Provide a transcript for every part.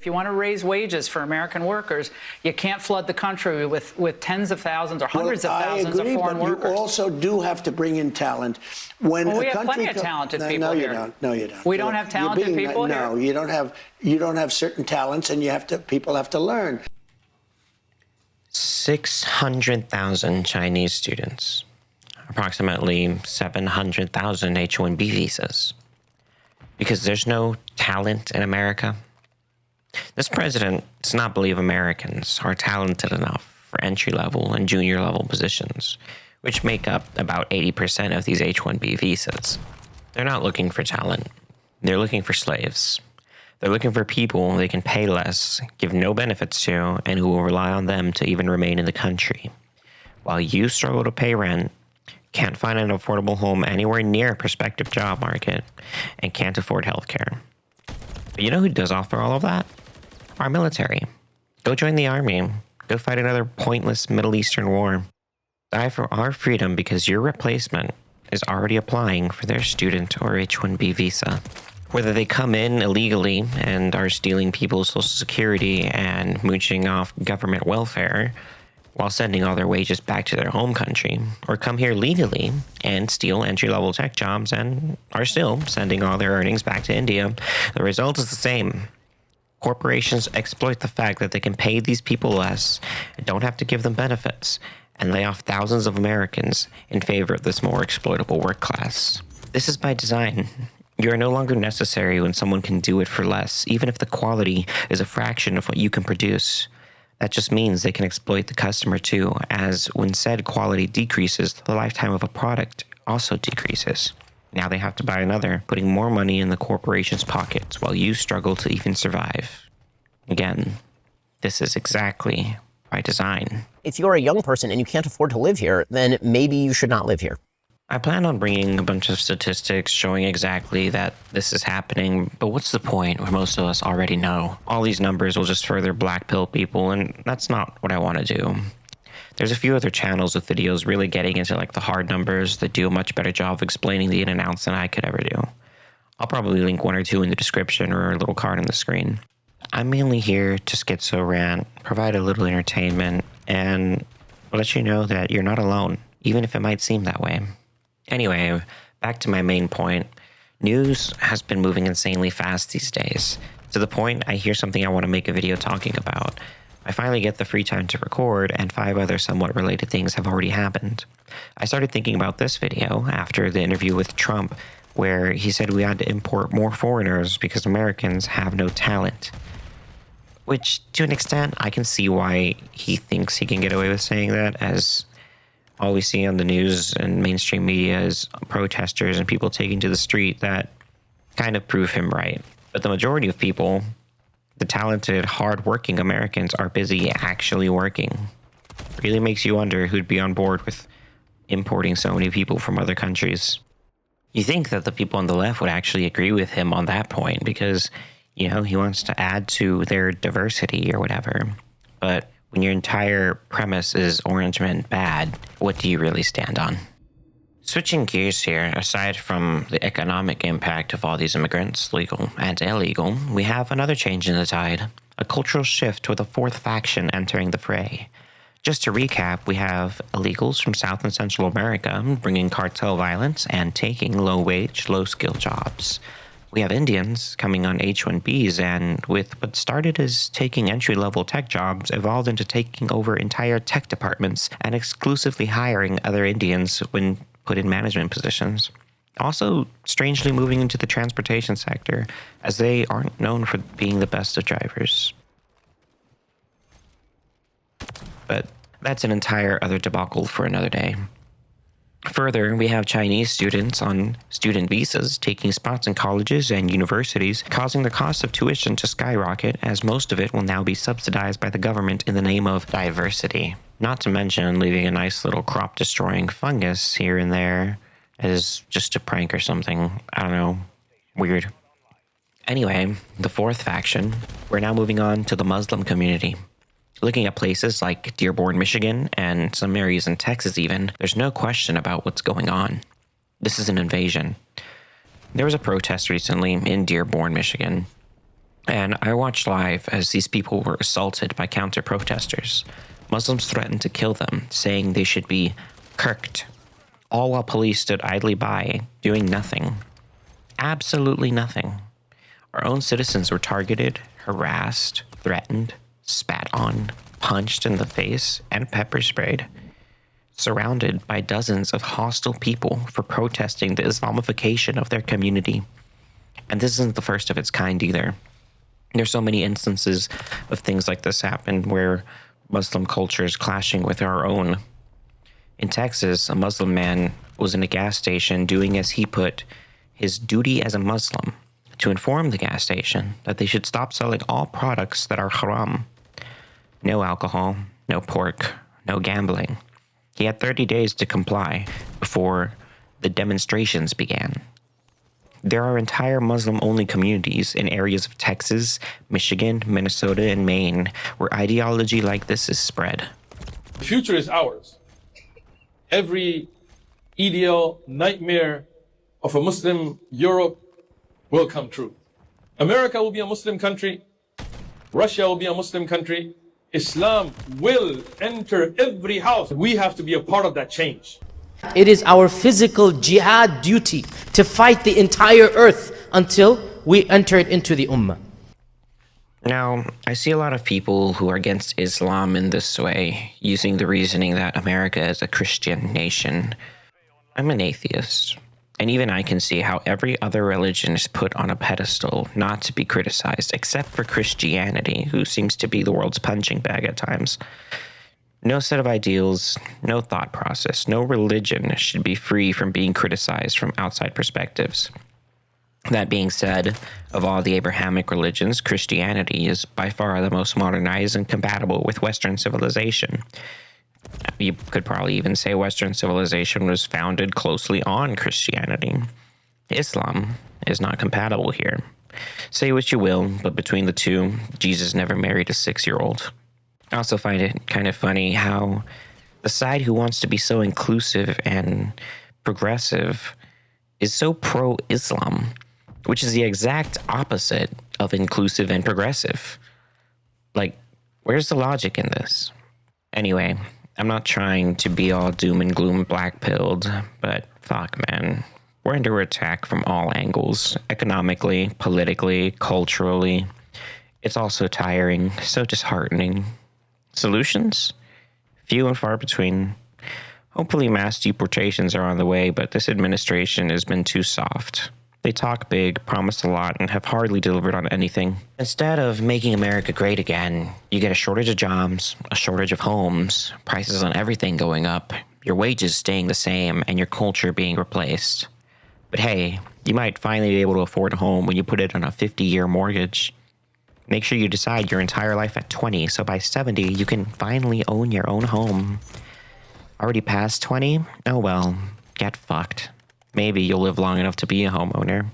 If you want to raise wages for American workers, you can't flood the country with tens of thousands or hundreds of thousands of foreign workers. You also do have to bring in talent. When we have plenty of talented people here. No, you don't. We don't have talented people here? No, you don't have certain talents, and people have to learn. 600,000 Chinese students, approximately 700,000 H-1B visas. Because there's no talent in America. This president does not believe Americans are talented enough for entry-level and junior-level positions, which make up about 80% of these H-1B visas. They're not looking for talent. They're looking for slaves. They're looking for people they can pay less, give no benefits to, and who will rely on them to even remain in the country. While you struggle to pay rent, can't find an affordable home anywhere near a prospective job market, and can't afford healthcare. But you know who does offer all of that? Our military. Go join the army. Go fight another pointless Middle Eastern war. Die for our freedom because your replacement is already applying for their student or H-1B visa. Whether they come in illegally and are stealing people's Social Security and mooching off government welfare while sending all their wages back to their home country, or come here legally and steal entry-level tech jobs and are still sending all their earnings back to India, the result is the same. Corporations exploit the fact that they can pay these people less and don't have to give them benefits, and lay off thousands of Americans in favor of this more exploitable work class. This is by design. You are no longer necessary when someone can do it for less, even if the quality is a fraction of what you can produce. That just means they can exploit the customer too, as when said quality decreases, the lifetime of a product also decreases. Now they have to buy another, putting more money in the corporation's pockets while you struggle to even survive. Again, this is exactly by design. If you're a young person and you can't afford to live here, then maybe you should not live here. I plan on bringing a bunch of statistics showing exactly that this is happening, but what's the point where most of us already know? All these numbers will just further black pill people, and that's not what I want to do. There's a few other channels with videos really getting into like the hard numbers that do a much better job of explaining the in and outs than I could ever do. I'll probably link one or two in the description or a little card on the screen. I'm mainly here to schizo rant, provide a little entertainment, and let you know that you're not alone, even if it might seem that way. Anyway, back to my main point. News has been moving insanely fast these days, to the point I hear something I want to make a video talking about. I finally get the free time to record, and 5 other somewhat related things have already happened. I started thinking about this video after the interview with Trump, where he said we had to import more foreigners because Americans have no talent. Which, to an extent, I can see why he thinks he can get away with saying that, as all we see on the news and mainstream media is protesters and people taking to the street that kind of prove him right. But the majority of people, the talented, hard-working Americans, are busy actually working. Really makes you wonder who'd be on board with importing so many people from other countries. You think that the people on the left would actually agree with him on that point because, you know, he wants to add to their diversity or whatever. But when your entire premise is orange men bad, what do you really stand on? Switching gears here, aside from the economic impact of all these immigrants, legal and illegal, we have another change in the tide, a cultural shift with a fourth faction entering the fray. Just to recap, we have illegals from South and Central America bringing cartel violence and taking low-wage, low-skill jobs. We have Indians coming on H-1Bs, and with what started as taking entry-level tech jobs evolved into taking over entire tech departments and exclusively hiring other Indians when put in management positions. Also, strangely moving into the transportation sector, as they aren't known for being the best of drivers. But that's an entire other debacle for another day. Further, we have Chinese students on student visas taking spots in colleges and universities, causing the cost of tuition to skyrocket, as most of it will now be subsidized by the government in the name of diversity. Not to mention leaving a nice little crop-destroying fungus here and there as just a prank or something. I don't know. Weird. Anyway, the fourth faction, we're now moving on to the Muslim community. Looking at places like Dearborn, Michigan, and some areas in Texas even, there's no question about what's going on. This is an invasion. There was a protest recently in Dearborn, Michigan. And I watched live as these people were assaulted by counter-protesters. Muslims threatened to kill them, saying they should be kirked, all while police stood idly by, doing nothing. Absolutely nothing. Our own citizens were targeted, harassed, threatened, spat on, punched in the face, and pepper sprayed, surrounded by dozens of hostile people for protesting the Islamification of their community. And this isn't the first of its kind either. There's so many instances of things like this happen where Muslim culture is clashing with our own. In Texas, a Muslim man was in a gas station doing, as he put, his duty as a Muslim to inform the gas station that they should stop selling all products that are haram. No alcohol, no pork, no gambling. He had 30 days to comply before the demonstrations began. There are entire Muslim-only communities in areas of Texas, Michigan, Minnesota, and Maine where ideology like this is spread. The future is ours. Every ideal nightmare of a Muslim Europe will come true. America will be a Muslim country. Russia will be a Muslim country. Islam will enter every house. We have to be a part of that change. It is our physical jihad duty to fight the entire earth until we enter it into the ummah. Now, I see a lot of people who are against Islam in this way, using the reasoning that America is a Christian nation. I'm an atheist, and even I can see how every other religion is put on a pedestal not to be criticized, except for Christianity, who seems to be the world's punching bag at times. No set of ideals, no thought process, no religion should be free from being criticized from outside perspectives. That being said, of all the Abrahamic religions, Christianity is by far the most modernized and compatible with Western civilization. You could probably even say Western civilization was founded closely on Christianity. Islam is not compatible here. Say what you will, but between the two, Jesus never married a 6-year-old. I also find it kind of funny how the side who wants to be so inclusive and progressive is so pro-Islam, which is the exact opposite of inclusive and progressive. Like, where's the logic in this? Anyway, I'm not trying to be all doom and gloom black-pilled, but fuck, man. We're under attack from all angles, economically, politically, culturally. It's all so tiring, so disheartening. Solutions? Few and far between. Hopefully mass deportations are on the way, but this administration has been too soft. They talk big, promise a lot, and have hardly delivered on anything. Instead of making America great again, you get a shortage of jobs, a shortage of homes, prices on everything going up, your wages staying the same, and your culture being replaced. But hey, you might finally be able to afford a home when you put it on a 50-year mortgage. Make sure you decide your entire life at 20, so by 70, you can finally own your own home. Already past 20? Oh well, get fucked. Maybe you'll live long enough to be a homeowner.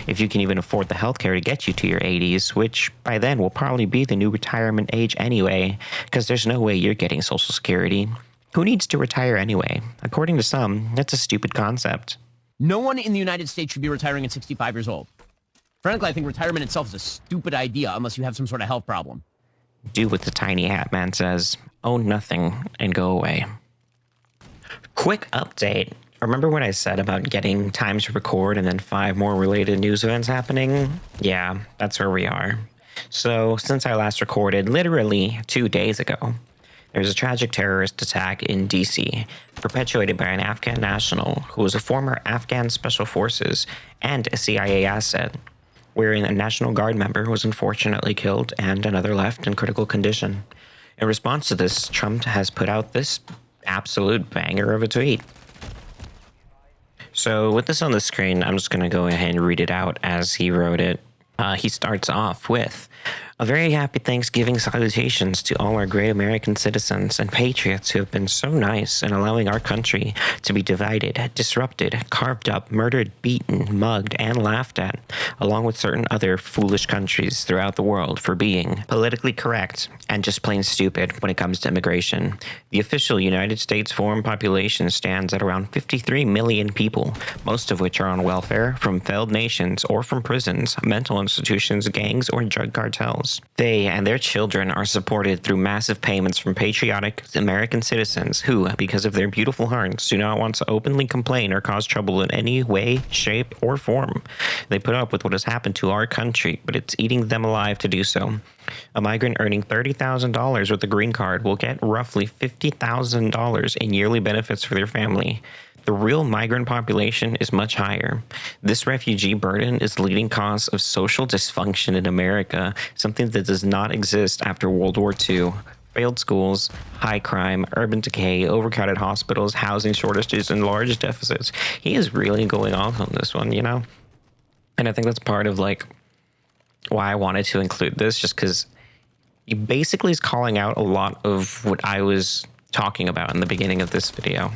If you can even afford the healthcare to get you to your 80s, which by then will probably be the new retirement age anyway, because there's no way you're getting Social Security. Who needs to retire anyway? According to some, that's a stupid concept. No one in the United States should be retiring at 65 years old. Frankly, I think retirement itself is a stupid idea unless you have some sort of health problem. Do what the tiny hat man says. Own nothing and go away. Quick update. Remember when I said about getting time to record and then 5 more related news events happening? Yeah, that's where we are. So, since I last recorded, literally 2 days ago, there was a tragic terrorist attack in D.C., perpetuated by an Afghan national who was a former Afghan Special Forces and a CIA asset, wherein a National Guard member was unfortunately killed and another left in critical condition. In response to this, Trump has put out this absolute banger of a tweet. So with this on the screen, I'm just going to go ahead and read it out as he wrote it. He starts off with, A very happy Thanksgiving salutations to all our great American citizens and patriots who have been so nice in allowing our country to be divided, disrupted, carved up, murdered, beaten, mugged, and laughed at, along with certain other foolish countries throughout the world for being politically correct and just plain stupid when it comes to immigration. The official United States foreign population stands at around 53 million people, most of which are on welfare from failed nations or from prisons, mental institutions, gangs, or drug cartels. They and their children are supported through massive payments from patriotic American citizens who, because of their beautiful hearts, do not want to openly complain or cause trouble in any way, shape, or form. They put up with what has happened to our country, but it's eating them alive to do so. A migrant earning $30,000 with a green card will get roughly $50,000 in yearly benefits for their family. The real migrant population is much higher. This refugee burden is the leading cause of social dysfunction in America, something that does not exist after World War II. Failed schools, high crime, urban decay, overcrowded hospitals, housing shortages, and large deficits. He is really going off on this one, you know? And I think that's part of, like, why I wanted to include this, just because he basically is calling out a lot of what I was talking about in the beginning of this video.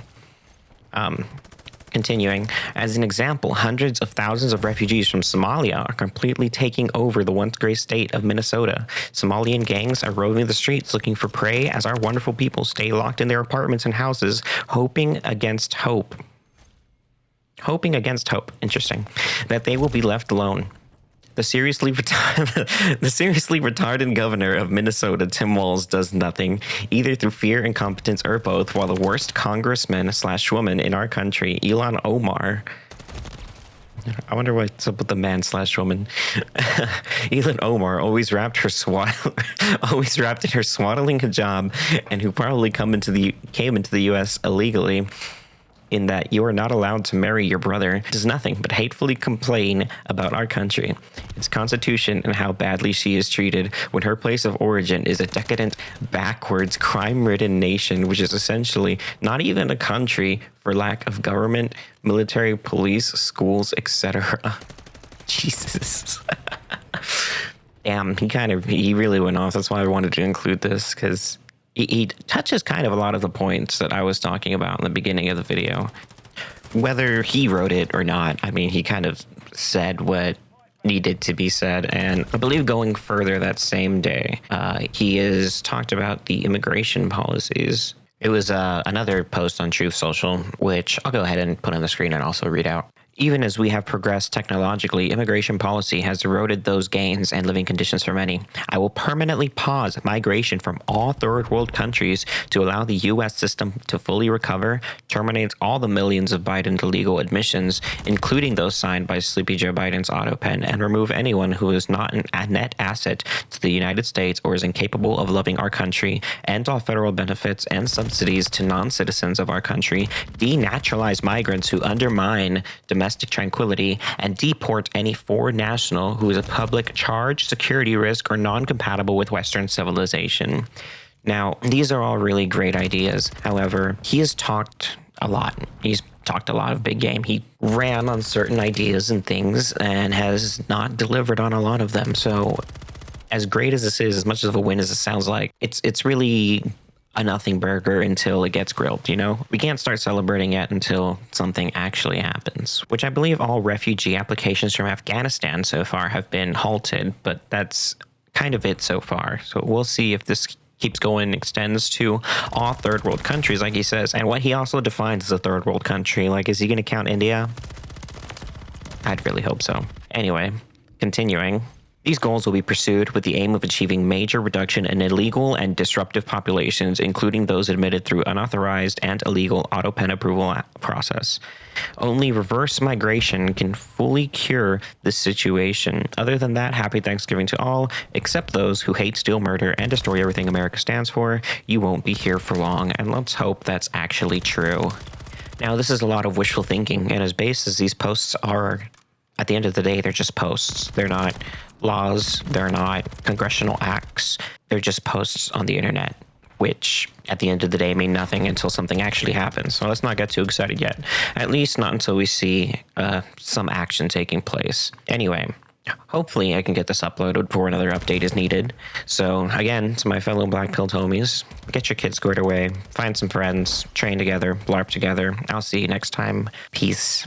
Continuing, as an example, hundreds of thousands of refugees from Somalia are completely taking over the once great state of Minnesota. Somalian gangs are roving the streets looking for prey as our wonderful people stay locked in their apartments and houses, hoping against hope. Interesting. That they will be left alone. The seriously retarded governor of Minnesota, Tim Walz, does nothing, either through fear, incompetence, or both, while the worst congressman/woman in our country, Ilhan Omar, I wonder what's up with the man/woman. Ilhan Omar always wrapped in her swaddling hijab, and who probably came into the U.S. illegally, in that you are not allowed to marry your brother, does nothing but hatefully complain about our country, its constitution, and how badly she is treated when her place of origin is a decadent, backwards, crime-ridden nation, which is essentially not even a country for lack of government, military, police, schools, etc. Jesus. Damn, he really went off. That's why I wanted to include this, because he touches kind of a lot of the points that I was talking about in the beginning of the video. Whether he wrote it or not, I mean, he kind of said what needed to be said. And I believe going further that same day, he has talked about the immigration policies. It was another post on Truth Social, which I'll go ahead and put on the screen and also read out. Even as we have progressed technologically, immigration policy has eroded those gains and living conditions for many. I will permanently pause migration from all third world countries to allow the U.S. system to fully recover, terminate all the millions of Biden's illegal admissions, including those signed by Sleepy Joe Biden's auto pen, and remove anyone who is not a net asset to the United States or is incapable of loving our country, end all federal benefits and subsidies to non-citizens of our country, denaturalize migrants who undermine domestic tranquility, and deport any foreign national who is a public charge, security risk, or non-compatible with Western civilization. Now, these are all really great ideas. However, he has talked a lot. He's talked a lot of big game. He ran on certain ideas and things and has not delivered on a lot of them. So as great as this is, as much of a win as it sounds like, it's really a nothing burger until it gets grilled, you know? We can't start celebrating it until something actually happens, which I believe all refugee applications from Afghanistan so far have been halted, but that's kind of it so far. So we'll see if this keeps going and extends to all third world countries, like he says, and what he also defines as a third world country. Like, is he going to count India? I'd really hope so. Anyway, continuing. These goals will be pursued with the aim of achieving major reduction in illegal and disruptive populations, including those admitted through unauthorized and illegal auto pen approval process. Only reverse migration can fully cure this situation. Other than that, happy Thanksgiving to all, except those who hate, steal, murder, and destroy everything America stands for. You won't be here for long, and let's hope that's actually true. Now, this is a lot of wishful thinking, and as base as these posts are, at the end of the day, they're just posts. They're not laws, they're not congressional acts, they're just posts on the internet, which at the end of the day mean nothing until something actually happens. So let's not get too excited yet, at least not until we see some action taking place. Anyway, Hopefully, I can get this uploaded before another update is needed. So, again, to my fellow Black Pill homies, get your kids squared away, find some friends, train together, LARP together. I'll see you next time. Peace.